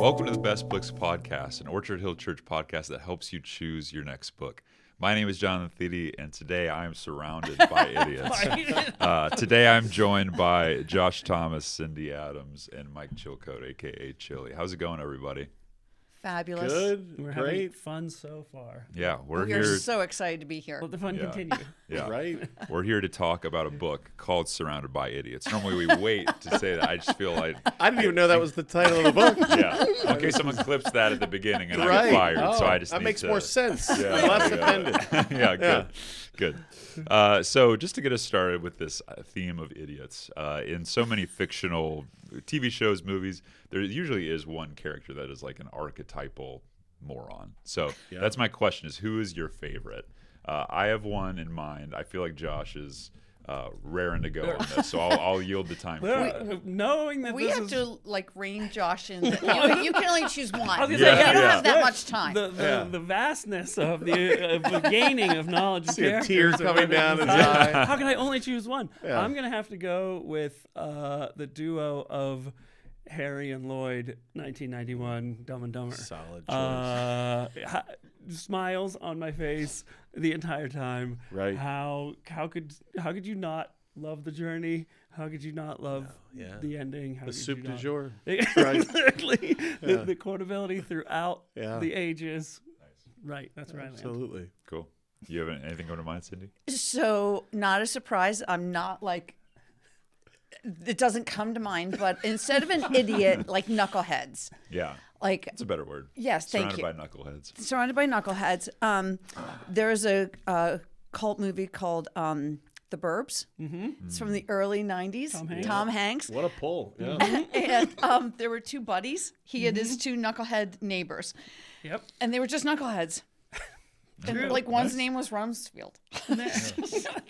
Welcome to the Best Books Podcast, an Orchard Hill Church podcast that helps you choose your next book. My name is Jonathan Thede, and today I am surrounded by idiots. Today I'm joined by Josh Thomas, Cindy Adams, and Mike Chilcote, a.k.a. Chili. How's it going, everybody? Fabulous. Good. We're Great. having fun so far. Yeah, we're We are here. so excited to be here. Let the fun Yeah. continue. Yeah, Right. we're here to talk about a book called Surrounded by Idiots. Normally we wait to say that. I just feel like, I didn't even know that was the title of the book. yeah. Okay, someone clips that at the beginning and I Right. get fired, so Oh, I just that need makes to, more sense. Yeah, I'm less yeah. offended. Yeah, good. So just to get us started with this theme of idiots, in so many fictional TV shows, movies, there usually is one character that is like an archetypal moron. So that's my question: is who is your favorite? I have one in mind. I feel like Josh is raring to go on this, so I'll yield the time. Knowing that We this have is to rein Josh in. You can only choose one. was You gonna say, don't yeah. have that much time. the vastness of the gaining of knowledge of See a characters. tear and coming whether down to his decide, eye. How can I only choose one? Yeah. I'm gonna have to go with the duo of Harry and Lloyd, 1991, Dumb and Dumber. Solid choice. Smiles on my face the entire time. Right. How could you not love the journey? How could you not love yeah. the ending? How The could soup you du not- jour. Exactly. Yeah. The quotability throughout Yeah. the ages. Right. That's where I land. Absolutely. Cool. You have anything going to mind, Cindy? So, not a surprise. I'm not it doesn't come to mind, but instead of an idiot, like knuckleheads. Yeah, Like, that's a better word. yes, thank Surrounded you. by knuckleheads. Surrounded by knuckleheads. There's a cult movie called The Burbs. Mm-hmm. It's from the early 90s. Tom Hanks. Hanks. What a pull. Yeah. And there were two buddies. He had his two knucklehead neighbors. Yep. And they were just knuckleheads. And like one's name was Rumsfeld.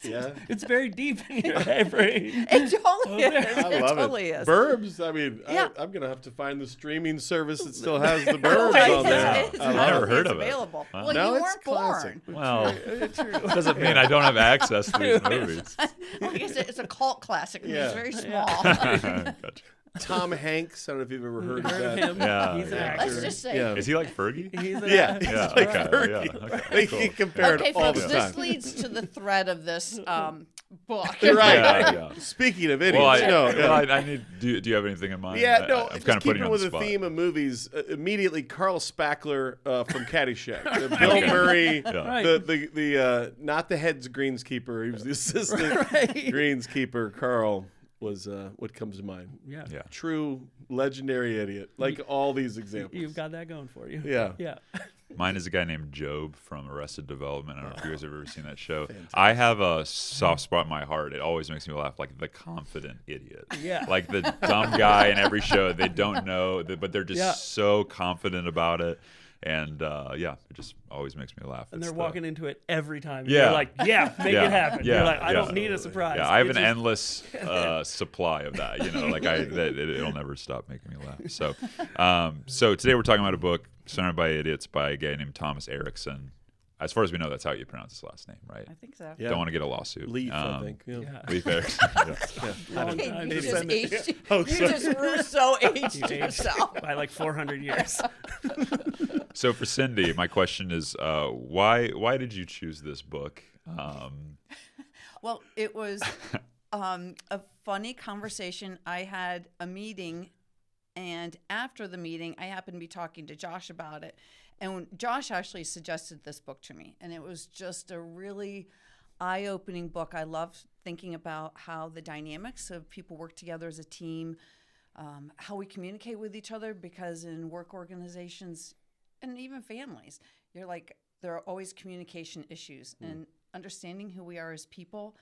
Yeah. It's very deep in your brain. It totally is. I It love totally it. is. Burbs. I mean, Yeah. I'm going to have to find the streaming service that still has the Oh, Burbs right. on there. It's I've never heard it's of it. available. Wow. Well, No, you it's weren't classic. born. Well, doesn't mean I don't have access to these movies. Well, I guess it's a cult classic. And Yeah. It's very small. Gotcha. Tom Hanks. I don't know if you've ever heard of Heard of that. him? Yeah, He's an yeah. actor. Let's just say. Yeah. Is he like Fergie? He's Yeah. Yeah, It's like okay, Fergie. yeah, okay, They cool. get compared Okay, all folks, the this time. leads to the thread of this book. You're right. Yeah, yeah. Speaking of idiots, Well, no. I need. Do you have anything in mind? Yeah, no, I'm just kind of putting keeping you on with the the spot. theme of movies, immediately Carl Spackler from Caddyshack. Bill Murray, Yeah. Right. the not the head's greenskeeper, he was the assistant greenskeeper. Carl was what comes to mind. Yeah. Yeah. True legendary idiot, like all these examples. You've got that going for you. Yeah. Yeah. Mine is a guy named Job from Arrested Development. I don't know if you guys have ever seen that show. I have a soft spot in my heart. It always makes me laugh, like the confident idiot. Yeah. Like the dumb guy in every show. They don't know, but they're just Yeah. so confident about it. And it just always makes me laugh. And It's they're the- walking into it every time. Yeah. You're like, yeah, make Yeah, it happen. yeah, You're like, I yeah. don't need a surprise. Yeah, I have It an just- endless supply of that. Like it'll never stop making me laugh. So, so today we're talking about a book, Surrounded by Idiots, by a guy named Thomas Erikson. As far as we know, that's how you pronounce his last name, right? I think so. Yeah. Don't want to get a lawsuit. Leaf, I think. Yeah. Yeah. Leaf Erikson. Yeah. Long Hey, time. you They just send it- aged, Oh, you sorry. just Russo aged You aged yourself. by like 400 years. So for Cindy, my question is, why did you choose this book? Well, it was a funny conversation. I had a meeting, and after the meeting, I happened to be talking to Josh about it. And when Josh actually suggested this book to me, and it was just a really eye-opening book. I love thinking about how the dynamics of people work together as a team, how we communicate with each other, because in work organizations and even families, there are always communication issues, and understanding who we are as people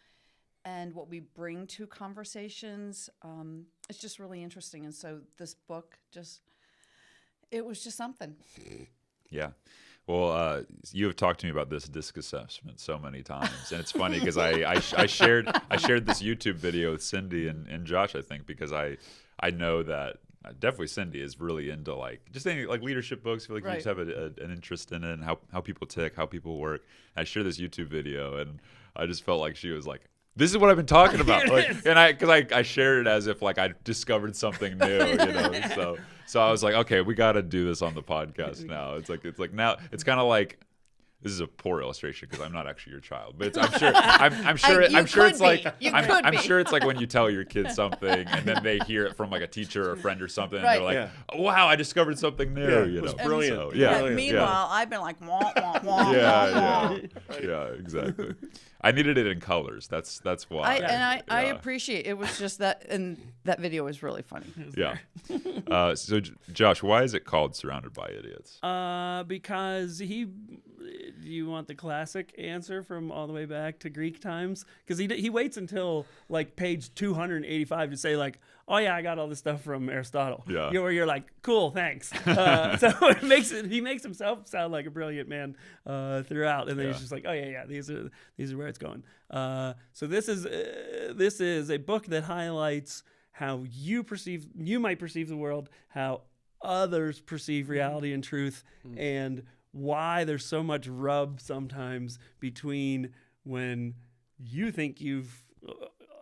and what we bring to conversations, it's just really interesting. And so this book it was just something. Yeah. Well, you have talked to me about this disc assessment so many times, and it's funny because I shared this YouTube video with Cindy and Josh, I think, because I know that definitely Cindy is really into just any leadership books. I feel like you Right. just have an interest in it and how people tick, how people work. I shared this YouTube video, and I just felt like she was like, this is what I've been talking about, Here it is. and I shared it as if I discovered something new, So So I was like, okay, we got to do this on the podcast now. It's like now it's kind of like. This is a poor illustration because I'm not actually your child, but it's, I'm sure it's like I'm sure it's like when you tell your kids something and then they hear it from like a teacher or a friend or something, and they're like, oh, "Wow, I discovered something new." Yeah, you it was know? brilliant. So, Meanwhile, I've been like, wah, wah, wah, yeah, exactly. I needed it in colors. That's why. I appreciate it. Was just that, and that video was really funny. Yeah. So Josh, why is it called Surrounded by Idiots? Because do you want the classic answer from all the way back to Greek times? Because he waits until like page 285 to say like, oh yeah, I got all this stuff from Aristotle. Yeah. Where you're like, cool, thanks. So he makes himself sound like a brilliant man throughout, and then he's just like, oh yeah, these are where it's going. So this is a book that highlights how you might perceive the world, how others perceive reality and truth, and why there's so much rub sometimes between when you think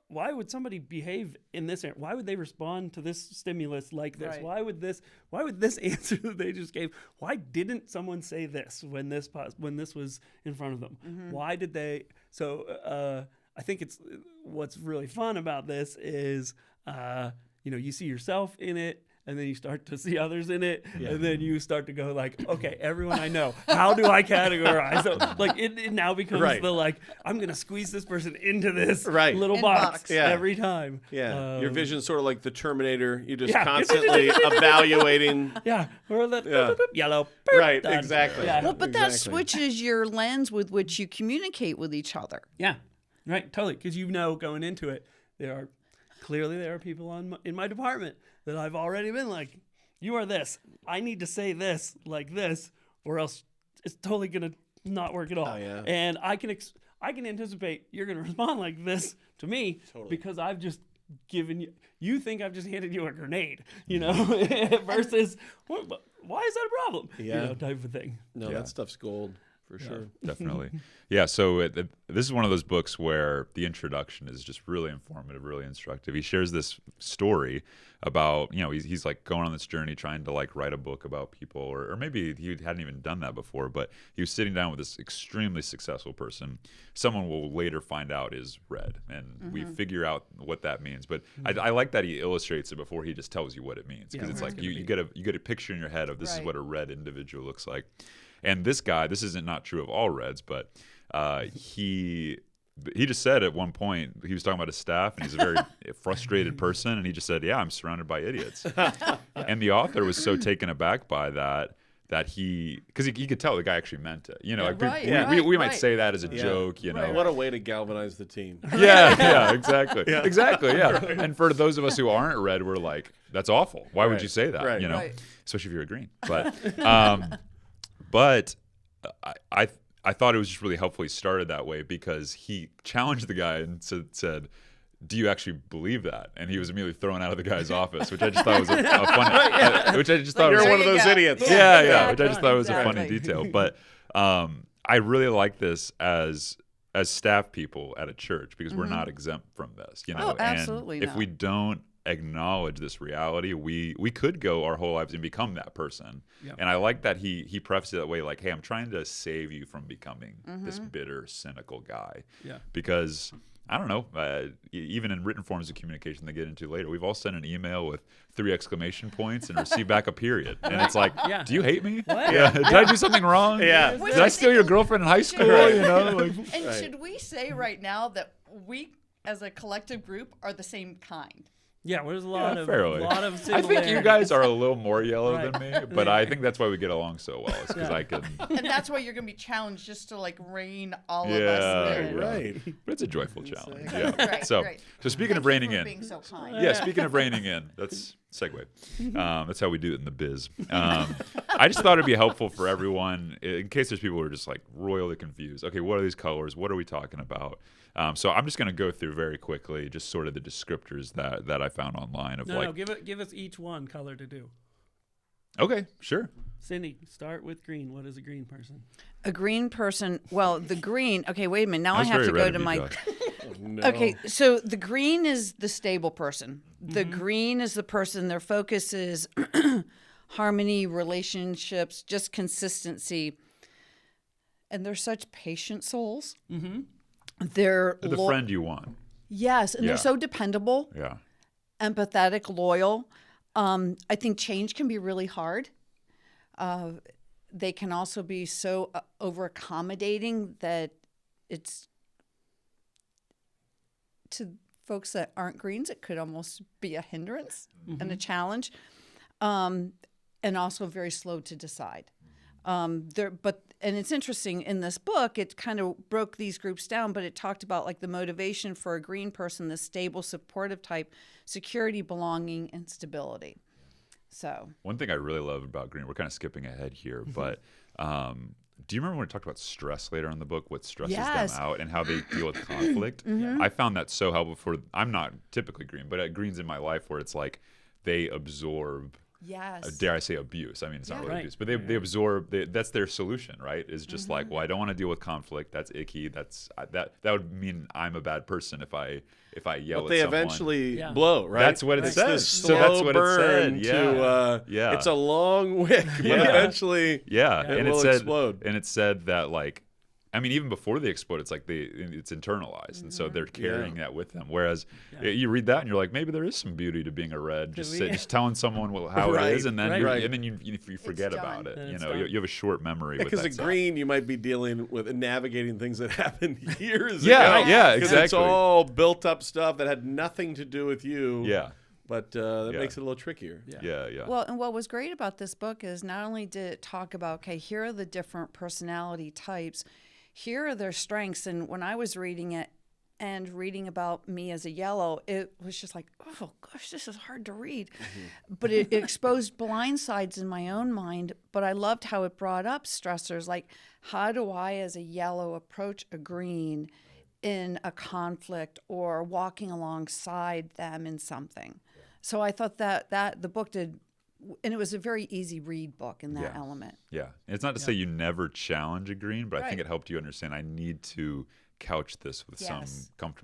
why would somebody behave in this area? Why would they respond to this stimulus like this? Right. Why would this answer that they just gave? Why didn't someone say this when this was in front of them? Mm-hmm. Why did they? So I think it's what's really fun about this is you see yourself in it. And then you start to see others in it, and then you start to go like, okay, everyone I know, how do I categorize? So like it now becomes the like, I'm gonna squeeze this person into this little box every time. Yeah, your vision's sort of like the Terminator. You just constantly evaluating. Or the yellow. Right, done. Exactly. Well, but that switches your lens with which you communicate with each other. Yeah, right, totally. Because going into it, there are people in my department that I've already been like, you are this. I need to say this like this, or else it's totally gonna not work at all. Oh, yeah. And I can anticipate you're gonna respond like this to me because I've just given you. You think I've just handed you a grenade, versus why is that a problem? Yeah, type of thing. No, that stuff's gold. For sure. Definitely. Yeah. So this is one of those books where the introduction is just really informative, really instructive. He shares this story about, he's like going on this journey trying to like write a book about people, or maybe he hadn't even done that before, but he was sitting down with this extremely successful person. Someone we'll later find out is red, and we figure out what that means. But I like that he illustrates it before he just tells you what it means, because it's like you get a picture in your head of this is what a red individual looks like. And this guy, this isn't not true of all Reds, but he just said at one point, he was talking about his staff, and he's a very frustrated person, and he just said, yeah, I'm surrounded by idiots. And the author was so taken aback by that because he could tell the guy actually meant it. We might say that as a joke, What a way to galvanize the team. Yeah, exactly. Yeah. Exactly, yeah. Right. And for those of us who aren't red, we're like, that's awful. Why would you say that? Right. Especially if you're a green. But I thought it was just really helpful he started that way, because he challenged the guy and said, do you actually believe that? And he was immediately thrown out of the guy's office, which I just thought was a funny. Which I just thought you're was one of those idiots. Yeah. Which I just thought was a funny detail. But I really like this as staff people at a church, because we're not exempt from this. Absolutely. And if we don't acknowledge this reality, we could go our whole lives and become that person. And I like that he prefaced it that way, like, hey, I'm trying to save you from becoming this bitter, cynical guy. Because I don't know, even in written forms of communication they get into later, we've all sent an email with 3 exclamation points and received back a period, and it's like, do you hate me? What? Did I do something wrong? Did I steal your girlfriend in high school? And should we say right now that we as a collective group are the same kind? Yeah, there's a lot of I think you guys are a little more yellow than me, but I think that's why we get along so well. It's because I can. And that's why you're going to be challenged just to like rein all of us in. Right. But it's a joyful challenge. Right, so speaking of reining you for in, being so kind. speaking of reining in, that's segue. That's how we do it in the biz. I just thought it'd be helpful for everyone in case there's people who are just like royally confused. Okay, what are these colors? What are we talking about? So I'm just going to go through very quickly just sort of the descriptors that I found online of give us each one color to do. Okay, sure. Cindy, start with green. What is a green person? A green person. Well, the green. Okay, wait a minute. Now I have to go to my. No. Okay, so the green is the stable person. The green is the person. Their focus is harmony, relationships, just consistency. And they're such patient souls. Mm-hmm. They're The friend you want. Yes, and they're so dependable, Yeah. empathetic, loyal. I think change can be really hard. They can also be so over accommodating that it's, to folks that aren't greens, it could almost be a hindrance and a challenge, and also very slow to decide. And it's interesting in this book, it kind of broke these groups down, but it talked about like the motivation for a green person, the stable, supportive type, security, belonging, and stability. So one thing I really love about green, we're kind of skipping ahead here, but do you remember when we talked about stress later in the book, what stresses them out and how they deal with conflict? I found that so helpful I'm not typically green, but at greens in my life where it's like they absorb, dare I say abuse? I mean, it's not really abuse, but they absorb, that's their solution, right? Is just like, well, I don't want to deal with conflict. That's icky. That would mean I'm a bad person if I yell but at they someone. eventually blow, right? That's what it says. So that's what it burn said. to, it's a long wick, but eventually and it will explode. And it said that, like, I mean, even before they explode, it's like it's internalized, and so they're carrying that with them. Whereas you read that and you're like, maybe there is some beauty to being a red, just telling someone how it is, and then and then you forget about it. You know, you have a short memory. Because a green, you might be dealing with and navigating things that happened years ago. Yeah, exactly. It's all built up stuff that had nothing to do with you. Yeah. But that makes it a little trickier. Yeah. Well, and what was great about this book is not only did it talk about, okay, here are the different personality types, here are their strengths. And when I was reading it and reading about me as a yellow, it was just like, oh gosh, this is hard to read. But it exposed blind sides in my own mind. But I loved how it brought up stressors, like how do I as a yellow approach a green in a conflict or walking alongside them in something. So I thought that the book did, and it was a very easy read book in that element. Yeah. And it's not to say you never challenge a green, but I think it helped you understand I need to couch this with some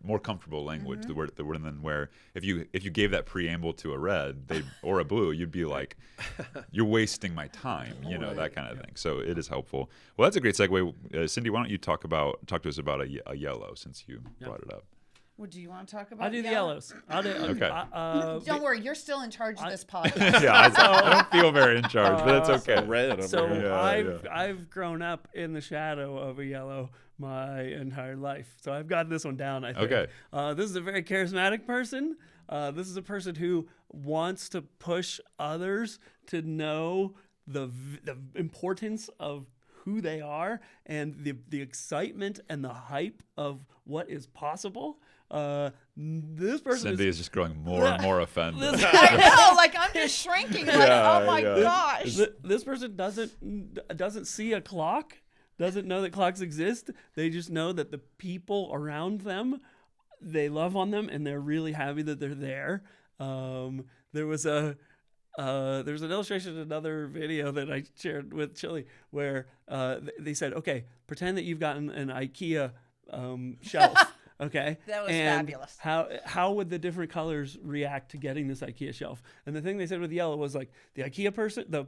more comfortable language. The word than where if you gave that preamble to a red or a blue, you'd be like, you're wasting my time, that kind of thing. So it is helpful. Well, that's a great segue. Cindy, why don't you talk to us about a yellow since you brought it up? Well, do you want to talk about? I'll do the yellows. Okay. Don't worry, you're still in charge of this podcast. I don't feel very in charge, but that's okay. Red. So I've grown up in the shadow of a yellow my entire life, so I've got this one down. I think. Okay. This is a very charismatic person. This is a person who wants to push others to know the importance of who they are and the excitement and the hype of what is possible. This person Cindy is just growing more and more offended. I know, like I'm just shrinking. Like, oh my gosh. This person doesn't see a clock, doesn't know that clocks exist. They just know that the people around them, they love on them, and they're really happy that they're there. There's an illustration in another video that I shared with Chili where they said, okay, pretend that you've gotten an IKEA shelf. Okay. That was fabulous. How would the different colors react to getting this IKEA shelf? And the thing they said with yellow was like the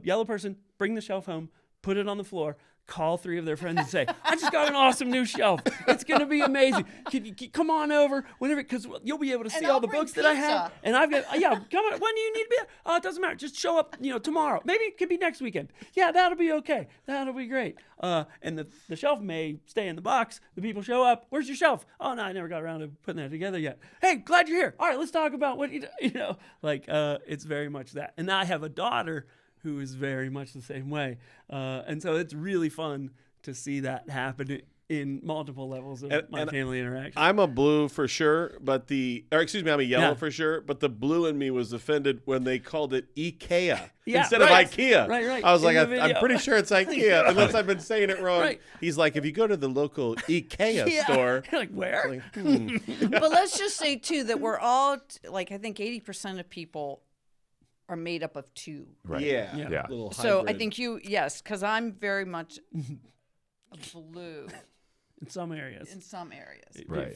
yellow person, bring the shelf home, put it on the floor, call 3 of their friends and say, I just got an awesome new shelf. It's going to be amazing. Can you come on over whenever, because you'll be able to see all the books that I have. And I've got, come on. When do you need to be? It doesn't matter. Just show up, tomorrow. Maybe it could be next weekend. Yeah, that'll be okay. That'll be great. And the shelf may stay in the box. The people show up. Where's your shelf? Oh, no, I never got around to putting that together yet. Hey, glad you're here. All right, let's talk about what it's very much that. And I have a daughter who is very much the same way. And so it's really fun to see that happen in multiple levels of my family interaction. I'm a blue for sure, I'm a yellow for sure, but the blue in me was offended when they called it IKEA instead of IKEA. Right. I was like, I'm pretty sure it's IKEA, unless I've been saying it wrong. Right. He's like, if you go to the local IKEA store. You're like, where? But let's just say, too, that we're all, I think 80% of people are made up of 2. Right. Yeah. Little so hybrid. I think yes, because I'm very much a blue in some areas. In some areas. Right.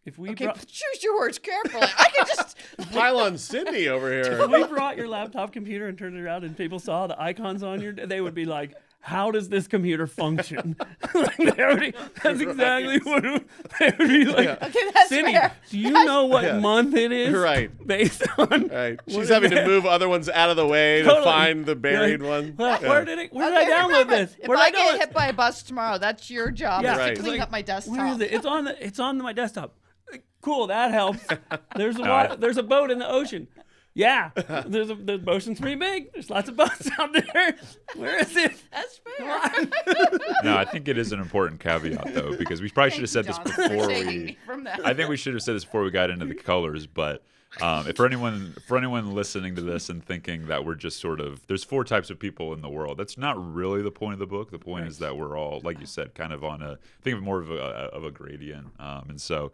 if we Okay, brought, but choose your words carefully. I can just. Pile on Cindy over here. if we brought your laptop computer and turned it around and people saw the icons on your, they would be like, how does this computer function? That's exactly what they would be like. Okay, that's Cindy, fair. do you know what Yeah. month it is? Right. Based on. Right. what She's is having it? to move other ones out of the way to Totally. find the buried Yeah. one. Well, Yeah. Where did I Okay, download remember, this? If Where I did I get hit by a bus tomorrow, that's your job Yeah. is Right. to clean Like, up my desktop. Where is it? It's on my desktop. Cool, that helps. There's a boat in the ocean. Yeah, the ocean's pretty big. There's lots of boats out there. Where is it? That's fair. No, I think it is an important caveat though, because we probably should have said this Thank you, John, for before saving we. me from that. I think we should have said this before we got into the colors, but if for anyone listening to this and thinking that we're just sort of there's 4 types of people in the world, that's not really the point of the book. The point is that we're all, like you said, kind of on think of more of a gradient, and so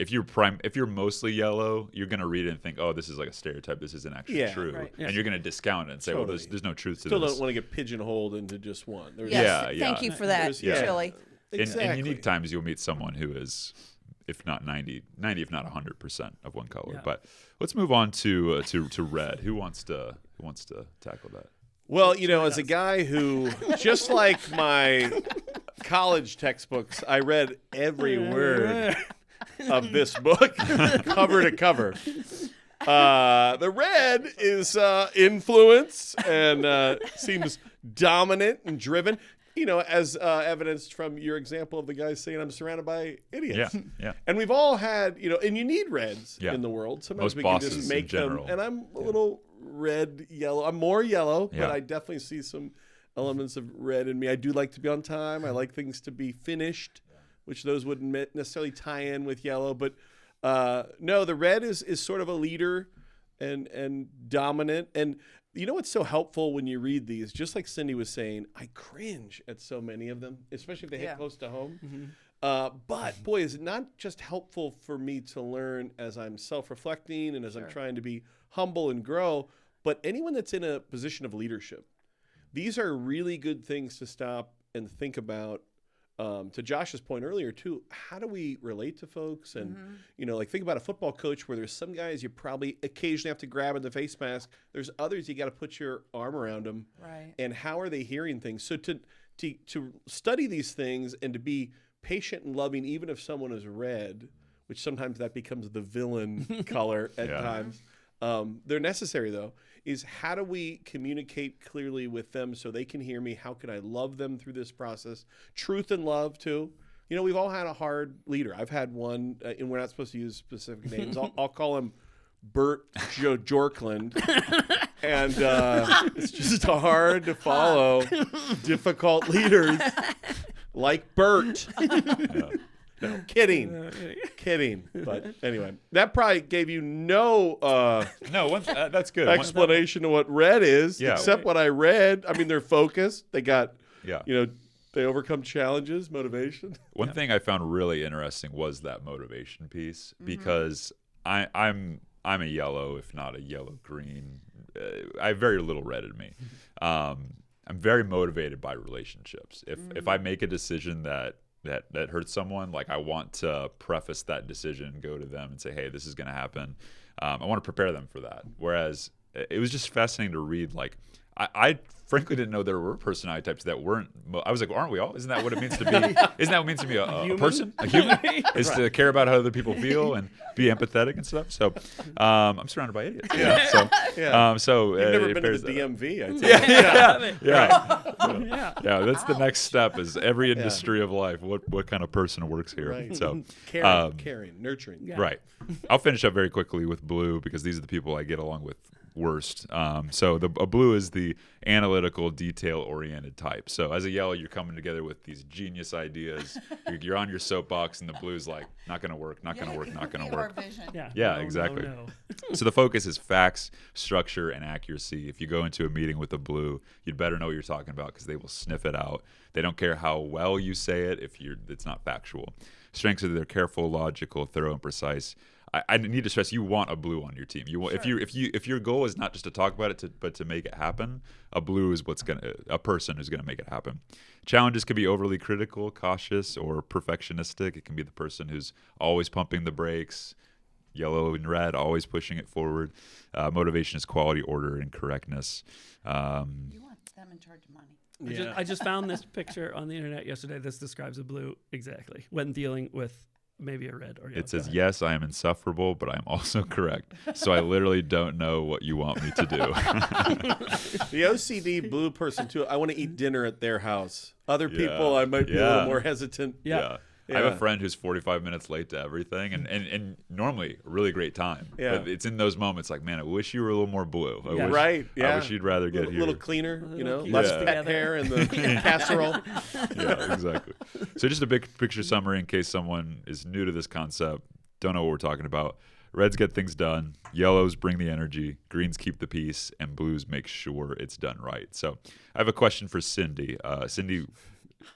if you're mostly yellow, you're gonna read it and think, oh, this is like a stereotype. This isn't actually Yeah, true, right. and you're gonna discount it and say, well, Totally. there's no truth to Still this. don't want to get pigeonholed into just one. There's Yes, Yeah, thank yeah. you for that, Yeah. Chili. In unique times, you'll meet someone who is, if not 90, if not 100% of one color. Yeah. But let's move on to red. Who wants to tackle that? Well, as a guy who, just like my college textbooks, I read every word of this book, cover to cover. The red is influence and seems dominant and driven. As evidenced from your example of the guy saying, I'm surrounded by idiots. Yeah. And we've all had, and you need reds Yeah. in the world. Most Sometimes we can bosses just in make them. general. And I'm a little red, yellow. I'm more yellow, Yeah. but I definitely see some elements of red in me. I do like to be on time. I like things to be finished, which those wouldn't necessarily tie in with yellow. But no, the red is sort of a leader and dominant. And you know what's so helpful when you read these? Just like Cindy was saying, I cringe at so many of them, especially if they hit close to home. But boy, is it not just helpful for me to learn as I'm self-reflecting and as I'm trying to be humble and grow, but anyone that's in a position of leadership, these are really good things to stop and think about. To Josh's point earlier too, how do we relate to folks? And like think about a football coach where there's some guys you probably occasionally have to grab in the face mask. There's others you got to put your arm around them. Right. And how are they hearing things? So to study these things and to be patient and loving, even if someone is red, which sometimes that becomes the villain color at times. They're necessary though. Is how do we communicate clearly with them so they can hear me? How can I love them through this process? Truth and love too. We've all had a hard leader. I've had one, and we're not supposed to use specific names. I'll call him Bert Jorkland. And it's just hard to follow difficult leaders like Bert. No, kidding. But anyway, that probably gave you no That's good. explanation of what red is, Yeah. except what I read. I mean, they're focused. They got, Yeah. they overcome challenges, motivation. One thing I found really interesting was that motivation piece, because I'm a yellow, if not a yellow green. I have very little red in me. I'm very motivated by relationships. If I make a decision that hurts someone, like I want to preface that decision, go to them and say, hey, this is going to happen. I want to prepare them for that. Whereas it was just fascinating to read. Like I frankly didn't know there were personality types that weren't. I was like, aren't we all? Isn't that what it means to be? Isn't that what it means to be a person, a human? Is to care about how other people feel and be empathetic and stuff. So I'm surrounded by idiots. So You've never it been to bears the that out. DMV, I think. Yeah, that's the next step. Is every industry of life. What kind of person works here? Right. So Caring, nurturing. Yeah. right. I'll finish up very quickly with blue because these are the people I get along with worst. So a blue is the analytical, detail-oriented type. So as a yellow, you're coming together with these genius ideas. You're on your soapbox, and the blue's like, not going to work, not going to work, not going to work. Yeah, No, exactly. no. So the focus is facts, structure, and accuracy. If you go into a meeting with a blue, you'd better know what you're talking about because they will sniff it out. They don't care how well you say it if it's not factual. Strengths are they're careful, logical, thorough, and precise. I need to stress, you want a blue on your team. You want, if your goal is not just to talk about it, but to make it happen, a blue is a person who's gonna make it happen. Challenges can be overly critical, cautious, or perfectionistic. It can be the person who's always pumping the brakes. Yellow and red, always pushing it forward. Motivation is quality, order, and correctness. You want them in charge of money. I just found this picture on the internet yesterday. This describes a blue exactly when dealing with maybe a red or yellow. It says, yes, I am insufferable, but I am also correct. So I literally don't know what you want me to do. The OCD blue person, too, I want to eat dinner at their house. Other people, I might be a little more hesitant. Yeah. I have a friend who's 45 minutes late to everything, and normally a really great time. Yeah. But it's in those moments like, man, I wish you were a little more blue. I wish you'd rather get a here. little cleaner, keep less us pet together. hair in the casserole. Yeah, exactly. So just a big picture summary in case someone is new to this concept, don't know what we're talking about. Reds get things done, yellows bring the energy, greens keep the peace, and blues make sure it's done right. So I have a question for Cindy. Cindy,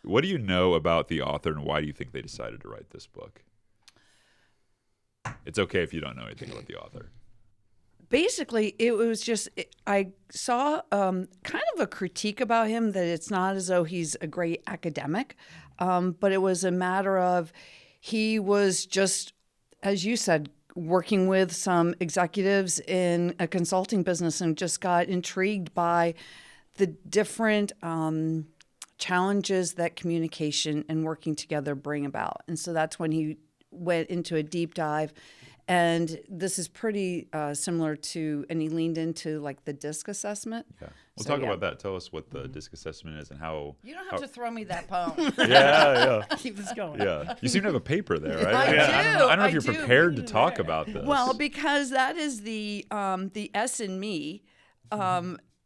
what do you know about the author, and why do you think they decided to write this book? It's okay if you don't know anything about the author. Basically, it was just, I saw kind of a critique about him that it's not as though he's a great academic, but it was a matter of he was just, as you said, working with some executives in a consulting business and just got intrigued by the different challenges that communication and working together bring about. And so that's when he went into a deep dive. And this is pretty similar to, and he leaned into like the DISC assessment. Yeah. We'll talk about that. Tell us what the DISC assessment is and how. You don't have to throw me that poem. Yeah. Keep this going. Yeah. You seem to have a paper there, right? I do. I don't know if you're do. prepared to talk about this. Well, because that is the S in me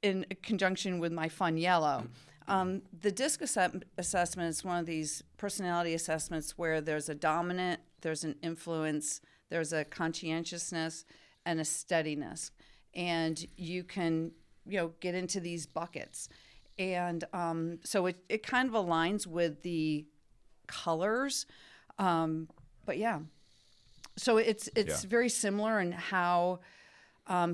in conjunction with my fun yellow. The DISC assessment is one of these personality assessments where there's a dominant, there's an influence, there's a conscientiousness, and a steadiness. And you can, get into these buckets. And so it kind of aligns with the colors. But yeah. So it's very similar in how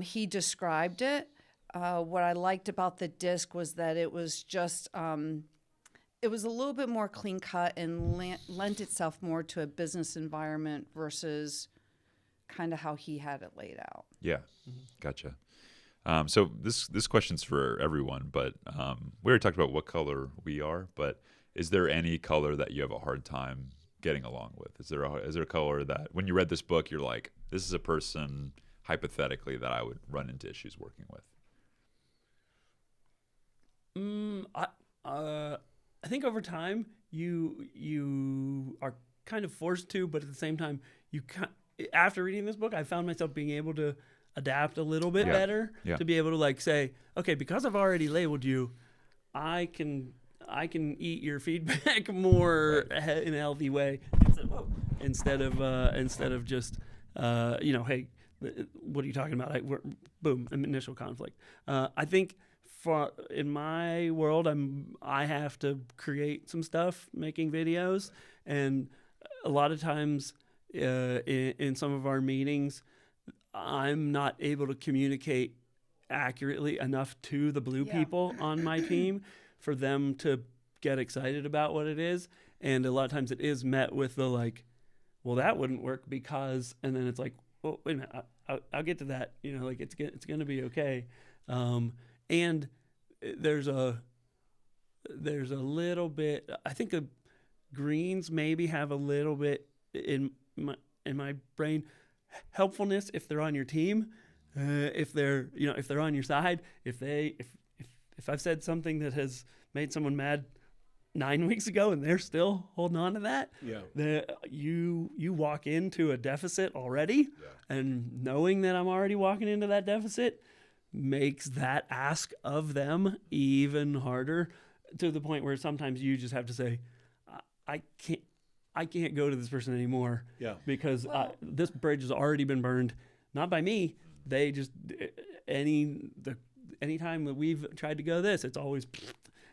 he described it. What I liked about the DISC was that it was just, it was a little bit more clean cut and lent itself more to a business environment versus kind of how he had it laid out. Yeah, gotcha. So this question's for everyone, but we already talked about what color we are, but is there any color that you have a hard time getting along with? Is there a color that when you read this book, you're like, this is a person hypothetically that I would run into issues working with? I think over time you are kind of forced to, but at the same time, after reading this book, I found myself being able to adapt a little bit better to be able to like say, okay, because I've already labeled you, I can eat your feedback more in a healthy way instead of just hey, what are you talking about? Boom, initial conflict. I think. In my world, I have to create some stuff, making videos, and a lot of times in some of our meetings, I'm not able to communicate accurately enough to the blue people on my team for them to get excited about what it is, and a lot of times it is met with the like, well, that wouldn't work because, and then it's like, well, wait a minute, I'll get to that, it's going to be okay. And there's a little bit. I think the greens maybe have a little bit in my brain helpfulness if they're on your team, if they're on your side. If I've said something that has made someone mad 9 weeks ago and they're still holding on to that, you walk into a deficit already, and knowing that I'm already walking into that deficit makes that ask of them even harder, to the point where sometimes you just have to say, I can't go to this person anymore because this bridge has already been burned, not by me. They just any time that we've tried to go this, it's always,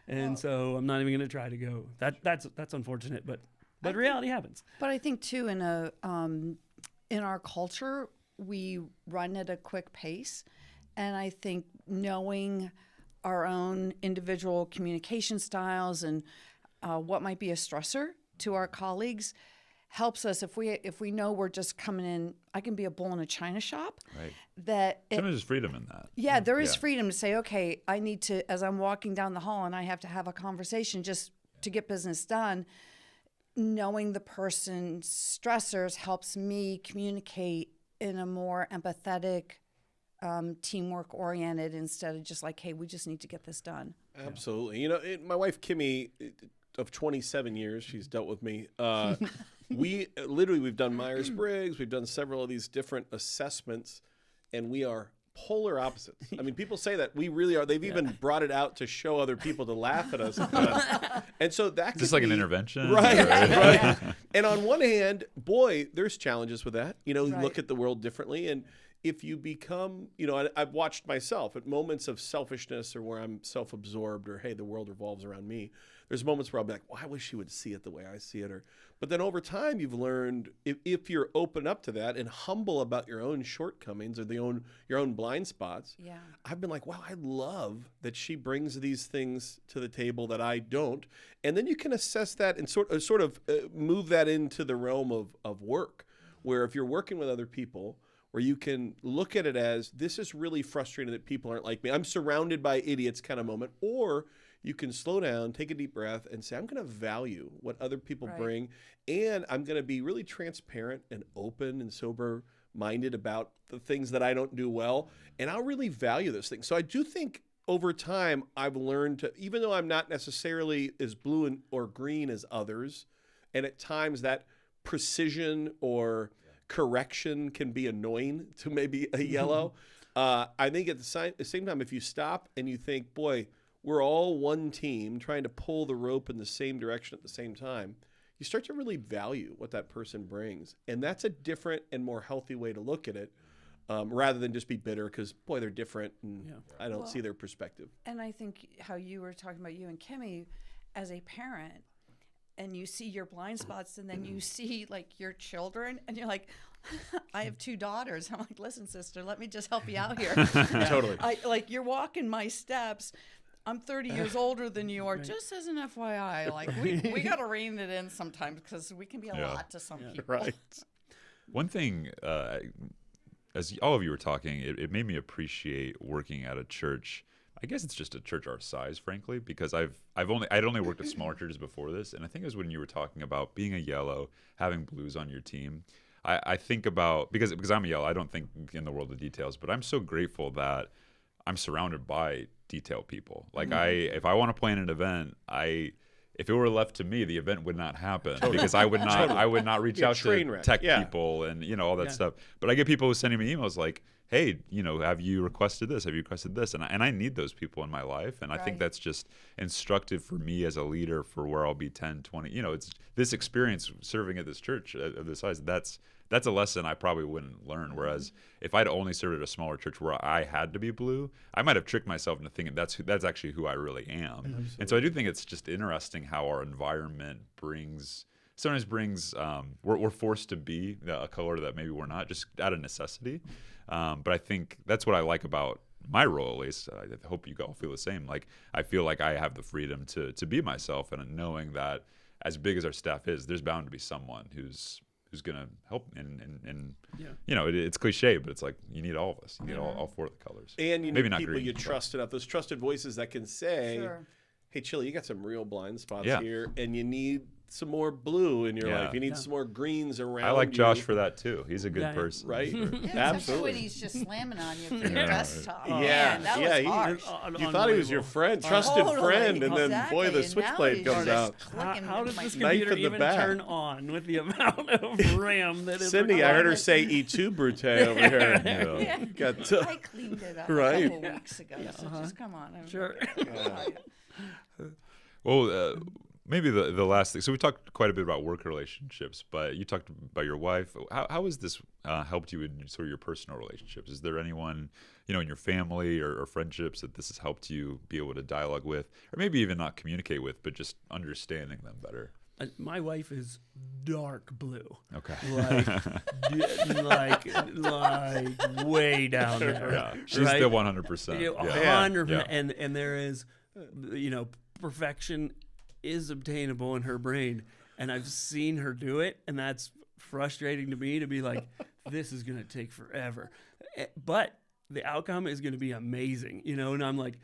and so I'm not even going to try to go. That's unfortunate, but reality happens. But I think too, in in our culture, we run at a quick pace. And I think knowing our own individual communication styles and what might be a stressor to our colleagues helps us. If we know we're just coming in, I can be a bull in a china shop. Right. Sometimes there's freedom in that. Yeah, there is freedom to say, okay, I need to, as I'm walking down the hall and I have to have a conversation just to get business done, knowing the person's stressors helps me communicate in a more empathetic, teamwork oriented instead of just like, hey, we just need to get this done. Absolutely. You know, my wife, Kimmy, of 27 years, she's dealt with me. We've done Myers-Briggs. We've done several of these different assessments, and we are polar opposites. I mean, people say that we really are. They've even brought it out to show other people to laugh at us. And so that Is this like an intervention? Right, right. And on one hand, boy, there's challenges with that. You know, you look at the world differently. And if you become, you know, I've watched myself at moments of selfishness or where I'm self-absorbed or, hey, the world revolves around me. There's moments where I'll be like, well, I wish you would see it the way I see it. But then over time, you've learned if you're open up to that and humble about your own shortcomings or your own blind spots. Yeah. I've been like, wow, I love that she brings these things to the table that I don't. And then you can assess that and sort of move that into the realm of work, where if you're working with other people, where you can look at it as, this is really frustrating that people aren't like me. I'm surrounded by idiots kind of moment. Or you can slow down, take a deep breath, and say, I'm going to value what other people bring, and I'm going to be really transparent and open and sober-minded about the things that I don't do well, and I'll really value those things. So I do think over time I've learned to, even though I'm not necessarily as blue or green as others, and at times that precision or correction can be annoying to maybe a yellow, I think at the same time, if you stop and you think, boy, we're all one team trying to pull the rope in the same direction at the same time, you start to really value what that person brings. And that's a different and more healthy way to look at it, rather than just be bitter because, boy, they're different and I don't see their perspective. And I think how you were talking about you and Kimmy as a parent, and you see your blind spots, and then you see like your children, and you're like, I have 2 daughters. I'm like, listen, sister, let me just help you out here. Totally. You're walking my steps. I'm 30 years older than you are. Just as an FYI, like we got to rein it in sometimes because we can be a lot to some people. Right. One thing, as all of you were talking, it made me appreciate working at a church. I guess it's just a church our size, frankly, because I'd only worked at smaller churches before this, and I think it was when you were talking about being a yellow, having blues on your team. I think about, because I'm a yellow, I don't think in the world of details, but I'm so grateful that I'm surrounded by detail people. Like if I want to plan an event, if it were left to me, the event would not happen because I would not reach out to tech people and all that stuff. But I get people who sending me emails like, hey, have you requested this? Have you requested this? And I need those people in my life. And I think that's just instructive for me as a leader for where I'll be 10, 20. It's this experience serving at this church of this size. That's a lesson I probably wouldn't learn. Whereas if I'd only served at a smaller church where I had to be blue, I might have tricked myself into thinking that's actually who I really am. Absolutely. And so I do think it's just interesting how our environment sometimes brings we're forced to be a color that maybe we're not, just out of necessity. But I think that's what I like about my role, at least. I hope you all feel the same. Like I feel like I have the freedom to be myself, and knowing that as big as our staff is, there's bound to be someone who's going to help. And it's cliche, but it's like you need all of us. You need all 4 of the colors. And you maybe need not people green, you trust enough, those trusted voices that can say, hey, Chili, you got some real blind spots here, and you need some more blue in your life. You need some more greens around. I like Josh for that too. He's a good person, right? Absolutely. When he's just slamming on you for your desktop. Man, that was harsh. You thought he was your friend, trusted friend, and then boy, the switchblade comes out. How does this computer even turn on with the amount of RAM that is? Cindy, I heard her say "E2 Brute" over here. I cleaned it up a couple weeks ago, so just come on. Sure. Well, maybe the last thing. So we talked quite a bit about work relationships, but you talked about your wife. How has this helped you in sort of your personal relationships? Is there anyone, in your family or friendships that this has helped you be able to dialogue with, or maybe even not communicate with, but just understanding them better? my wife is dark blue. Okay. Like way down there. Yeah, she's right? the 100%. You know, Yeah. 100%. Yeah. And there is, perfection is obtainable in her brain. And I've seen her do it, and that's frustrating to me to be like, this is going to take forever. But the outcome is going to be amazing, and I'm like,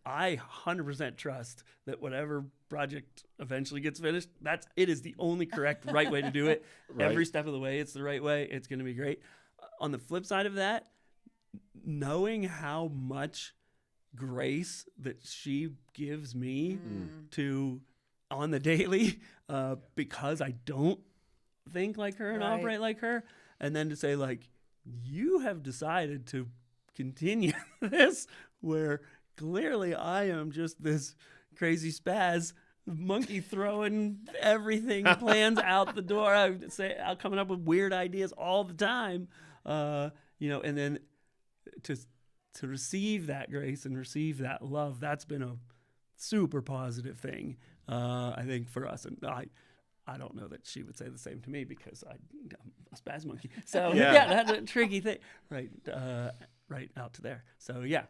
I 100% trust that whatever project eventually gets finished, it is the only correct, right way to do it. Right. Every step of the way, it's the right way. It's going to be great. On the flip side of that, knowing how much grace that she gives me to on the daily, because I don't think like her and operate like her, and then to say like, you have decided to continue this where clearly I am just this crazy spaz monkey throwing everything, plans out the door. I'm coming up with weird ideas all the time, and then to receive that grace and receive that love, that's been a super positive thing, I think, for us. And I don't know that she would say the same to me because I'm a spaz monkey. So yeah, that's a tricky thing, right? Right out to there. So yeah.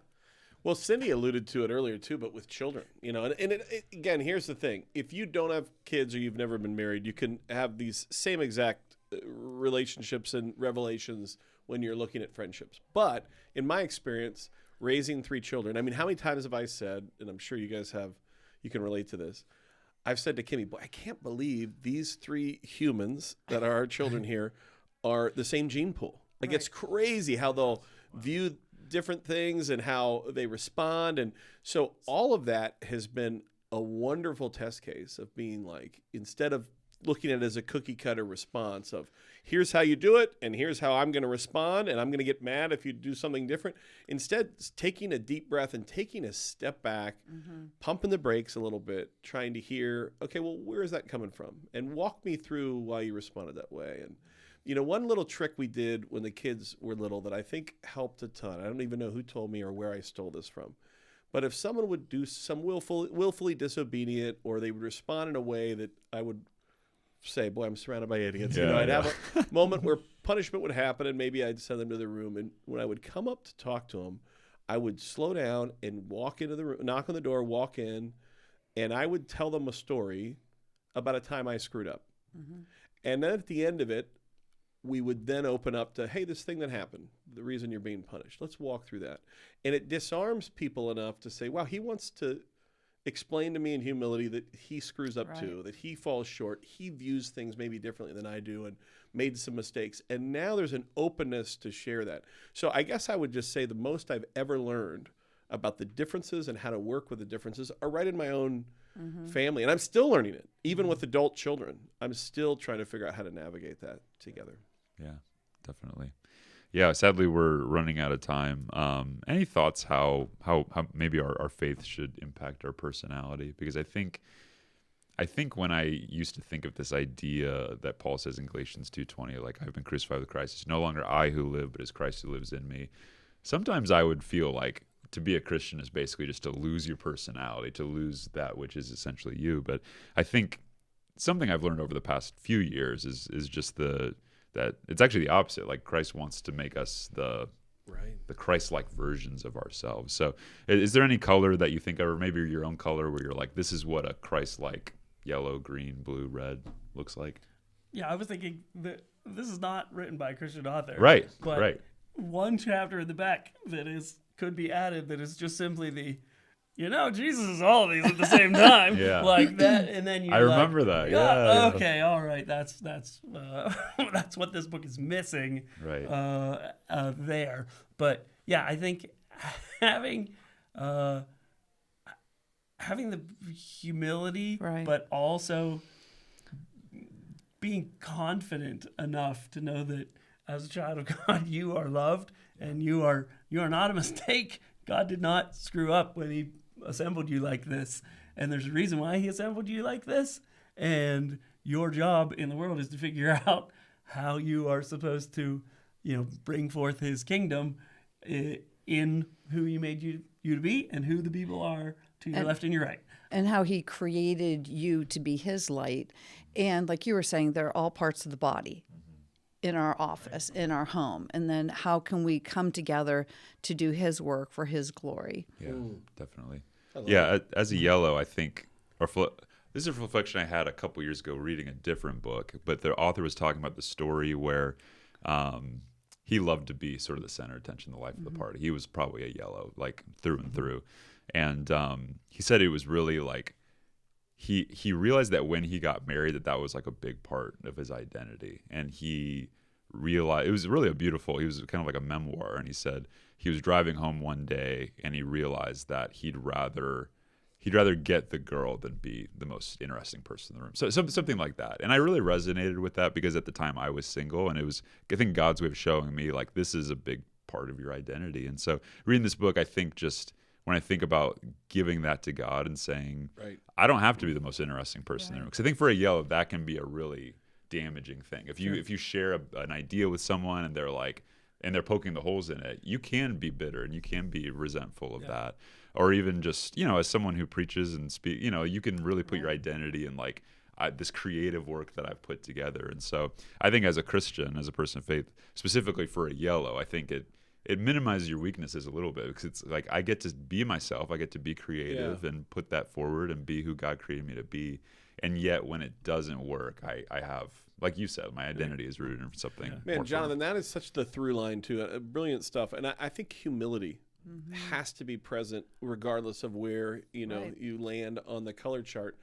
Well, Cindy alluded to it earlier too, but with children, again, here's the thing: if you don't have kids or you've never been married, you can have these same exact relationships and revelations when you're looking at friendships. But in my experience, raising 3 children, I mean, how many times have I said, and I'm sure you guys have, you can relate to this. I've said to Kimmy, boy, I can't believe these 3 humans that are our children here are the same gene pool. Like, it's crazy how they'll view different things and how they respond. And so all of that has been a wonderful test case of being like, instead of looking at it as a cookie cutter response of here's how you do it and here's how I'm going to respond and I'm going to get mad if you do something different. Instead, taking a deep breath and taking a step back, pumping the brakes a little bit, trying to hear, okay, well, where is that coming from? And walk me through why you responded that way. And one little trick we did when the kids were little that I think helped a ton. I don't even know who told me or where I stole this from. But if someone would do some willfully disobedient, or they would respond in a way that I would say, boy, I'm surrounded by idiots. I'd have a moment where punishment would happen and maybe I'd send them to their room. And when I would come up to talk to them, I would slow down and walk into the room, knock on the door, walk in, and I would tell them a story about a time I screwed up. And then at the end of it, we would then open up to, hey, this thing that happened, the reason you're being punished. Let's walk through that. And it disarms people enough to say, wow, he wants to explain to me in humility that he screws up too, that he falls short. He views things maybe differently than I do and made some mistakes. And now there's an openness to share that. So I guess I would just say the most I've ever learned about the differences and how to work with the differences are right in my own family. And I'm still learning it, even with adult children. I'm still trying to figure out how to navigate that together. Yeah, definitely. Yeah, sadly, we're running out of time. Any thoughts how maybe our faith should impact our personality? Because I think when I used to think of this idea that Paul says in Galatians 2:20, like, I've been crucified with Christ. It's no longer I who live, but it's Christ who lives in me. Sometimes I would feel like to be a Christian is basically just to lose your personality, to lose that which is essentially you. But I think something I've learned over the past few years is just that it's actually the opposite. Like, Christ wants to make us the Christ-like versions of ourselves. So is there any color that you think of, or maybe your own color, where you're like, this is what a Christ-like yellow, green, blue, red looks like? Yeah, I was thinking that this is not written by a Christian author. Right, but right. One chapter in the back that could be added that is just simply the, Jesus is all of these at the same time. Yeah. Like that, and then you. I remember that. Yeah. Okay. All right. That's that's what this book is missing. Right. There, but yeah, I think having the humility, but also being confident enough to know that as a child of God, you are loved and you are not a mistake. God did not screw up when he assembled you like this. And there's a reason why he assembled you like this. And your job in the world is to figure out how you are supposed to, bring forth his kingdom in who he made you to be and who the people are to your left and your right. and how he created you to be his light. And like you were saying, they're all parts of the body in our office, in our home. And then how can we come together to do his work for his glory? Yeah, definitely. Yeah, as a yellow, I think, this is a reflection I had a couple years ago reading a different book, but the author was talking about the story where he loved to be sort of the center of attention in the life of the party. He was probably a yellow, like through and through. And he said it was really like, he realized that when he got married that was like a big part of his identity. And he realized, it was really he was kind of like a memoir. And he said he was driving home one day and he realized that he'd rather get the girl than be the most interesting person in the room. So something like that. And I really resonated with that because at the time I was single, and it was, I think, God's way of showing me like this is a big part of your identity. And so reading this book, I think just when I think about giving that to God and saying, I don't have to be the most interesting person in the room. Because I think for a yellow, that can be a really damaging thing. If you share an idea with someone and they're poking the holes in it, you can be bitter and you can be resentful of that. Or even just, as someone who preaches and speaks, you can really put your identity in like this creative work that I've put together. And so I think as a Christian, as a person of faith, specifically for a yellow, I think it minimizes your weaknesses a little bit because it's like I get to be myself. I get to be creative and put that forward and be who God created me to be. And yet when it doesn't work, I have, like you said, my identity is rooted in something. Man, Jonathan, that is such the through line to brilliant stuff. And I think humility has to be present regardless of where, you land on the color chart.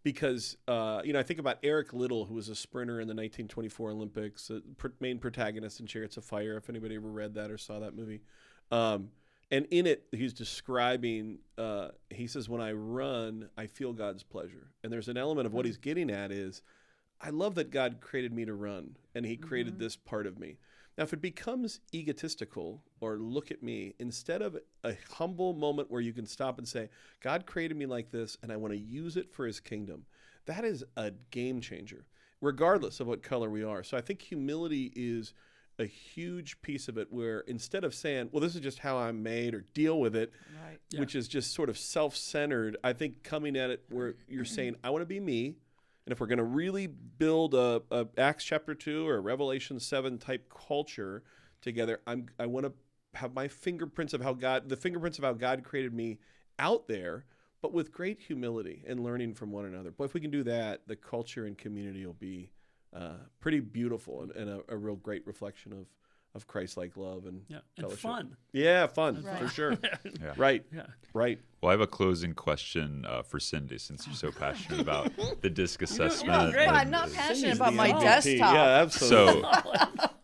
Because, I think about Eric Liddell, who was a sprinter in the 1924 Olympics, main protagonist in Chariots of Fire, if anybody ever read that or saw that movie. And in it, he's describing, he says, when I run, I feel God's pleasure. And there's an element of what he's getting at is, I love that God created me to run, and he created this part of me. Now, if it becomes egotistical or look at me, instead of a humble moment where you can stop and say, God created me like this, and I want to use it for his kingdom, that is a game changer, regardless of what color we are. So I think humility is a huge piece of it, where instead of saying, well, this is just how I'm made or deal with it, which is just sort of self-centered, I think coming at it where you're saying, I want to be me. And if we're going to really build a Acts chapter 2 or a Revelation 7 type culture together, I want to have my fingerprints of how God created me out there, but with great humility and learning from one another. But if we can do that, the culture and community will be pretty beautiful and a real great reflection of Christ-like love and fellowship. Fun. Yeah, fun, for sure. Right. Well, I have a closing question for Cindy, since you're so passionate about the disc assessment. great. I'm not passionate about my MVP. desktop. Yeah, absolutely.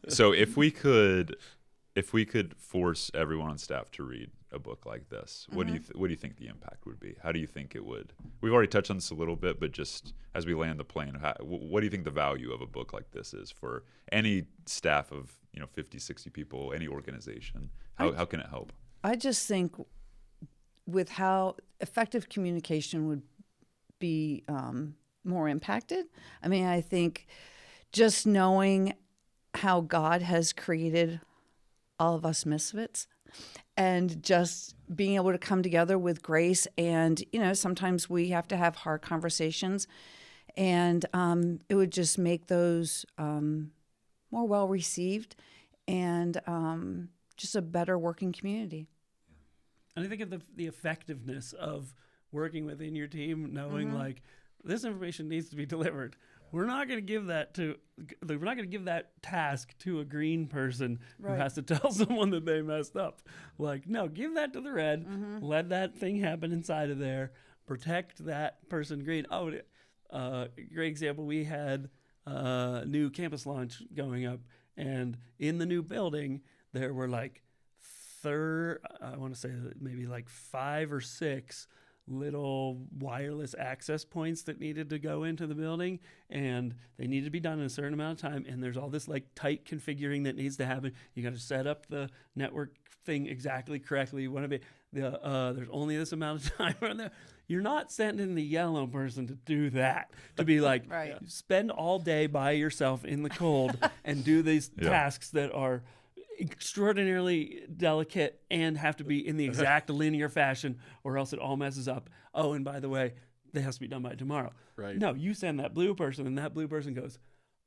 So if we could force everyone on staff to read a book like this, what do you think the impact would be? How do you think it would? We've already touched on this a little bit, but just as we land the plane, what do you think the value of a book like this is for any staff of 50, 60 people, any organization? How can it help? I just think with how effective communication would be more impacted. I mean, I think just knowing how God has created all of us misfits and just being able to come together with grace. And, sometimes we have to have hard conversations, and it would just make those more well received and just a better working community. And I think of the effectiveness of working within your team, knowing like this information needs to be delivered. We're not going to give that task to a green person who has to tell someone that they messed up. Like, no, give that to the red. Let that thing happen inside of there. Protect that person green. Oh, great example. We had a new campus launch going up, and in the new building, there were I want to say maybe 5 or 6 little wireless access points that needed to go into the building, and they needed to be done in a certain amount of time. And there's all this tight configuring that needs to happen. You got to set up the network thing exactly correctly. You want to be there's only this amount of time on there. You're not sending the yellow person to do that, to be spend all day by yourself in the cold and do these tasks that are extraordinarily delicate and have to be in the exact linear fashion, or else it all messes up. Oh, and by the way, that has to be done by tomorrow. Right. No, you send that blue person, and that blue person goes,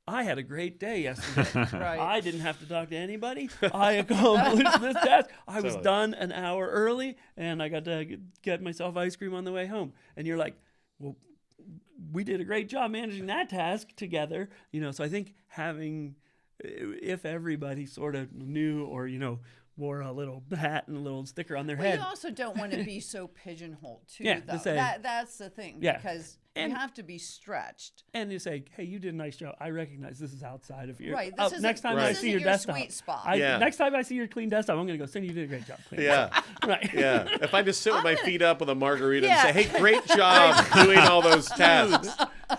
I had a great day yesterday. Right. I didn't have to talk to anybody. I accomplished this task. I was Totally. done an hour early, and I got to get myself ice cream on the way home. And you're like, well, we did a great job managing that task together. So I think if everybody sort of knew or, wore a little hat and a little sticker on their Well, head. you also don't want to be so pigeonholed too, Yeah, though. to say- That's the thing, Yeah. because And- you have to be stretched. And you say, hey, you did a nice job. I recognize this is outside of your... Right. Oh, This next time Right. I this see isn't your your desktop. sweet spot. Yeah. Next time I see your clean desktop, I'm going to go, Cindy, you did a great job. cleaning Yeah. it. Right. Yeah. If I just sit with my feet up with a margarita Yeah. and say, hey, great job doing all those tasks.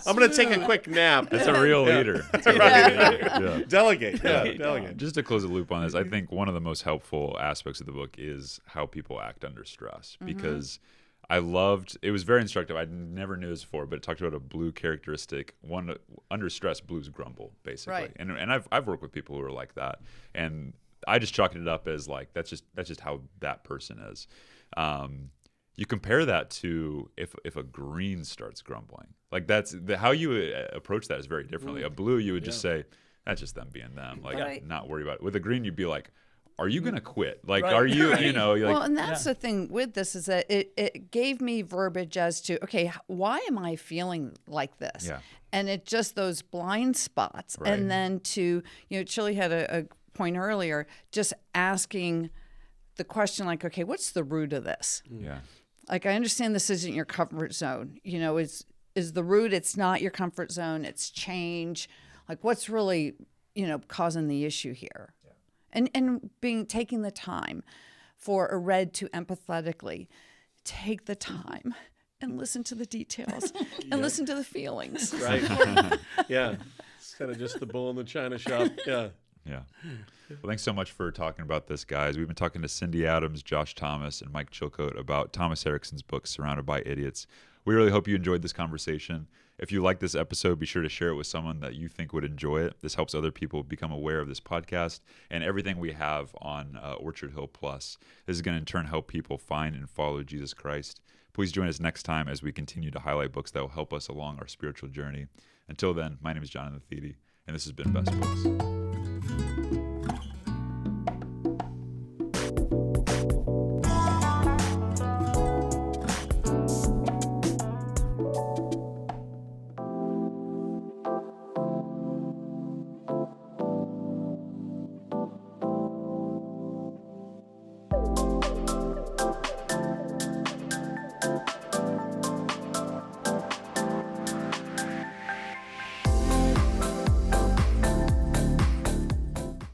I'm going to take a quick nap. That's a real Yeah. leader. That's a real leader. Yeah. Delegate. Yeah, delegate. Just to close the loop on this, I think one of the most helpful aspects of the book is how people act under stress, because I loved, it was very instructive. I never knew this before, but it talked about a blue characteristic. One, under stress, blues grumble, basically. Right. And I've worked with people who are like that, and I just chalked it up as like that's just how that person is. You compare that to if a green starts grumbling, like how you approach that is very differently. A blue, you would just say that's just them being them, like Right. not worry about it. With a green, you'd be like, are you gonna quit? Like, Right. are you, Right. like, Well, and that's the thing with this, is that it gave me verbiage as to, okay, why am I feeling like this? Yeah. And it just those blind spots. Right. And then to, Chili had a point earlier, just asking the question like, okay, what's the root of this? yeah. Like, I understand this isn't your comfort zone. Is the root, it's not your comfort zone, it's change. Like, what's really, causing the issue here? Yeah. And taking the time for a read to empathetically take the time and listen to the details and listen to the feelings. Right. Yeah. It's kind of just the bull in the china shop. Yeah. Yeah. Well, thanks so much for talking about this, guys. We've been talking to Cindy Adams, Josh Thomas, and Mike Chilcote about Thomas Erikson's book, Surrounded by Idiots. We really hope you enjoyed this conversation. If you like this episode, be sure to share it with someone that you think would enjoy it. This helps other people become aware of this podcast and everything we have on Orchard Hill Plus. This is going to in turn help people find and follow Jesus Christ. Please join us next time as we continue to highlight books that will help us along our spiritual journey. Until then, my name is Jonathan Thede, and this has been Best Books.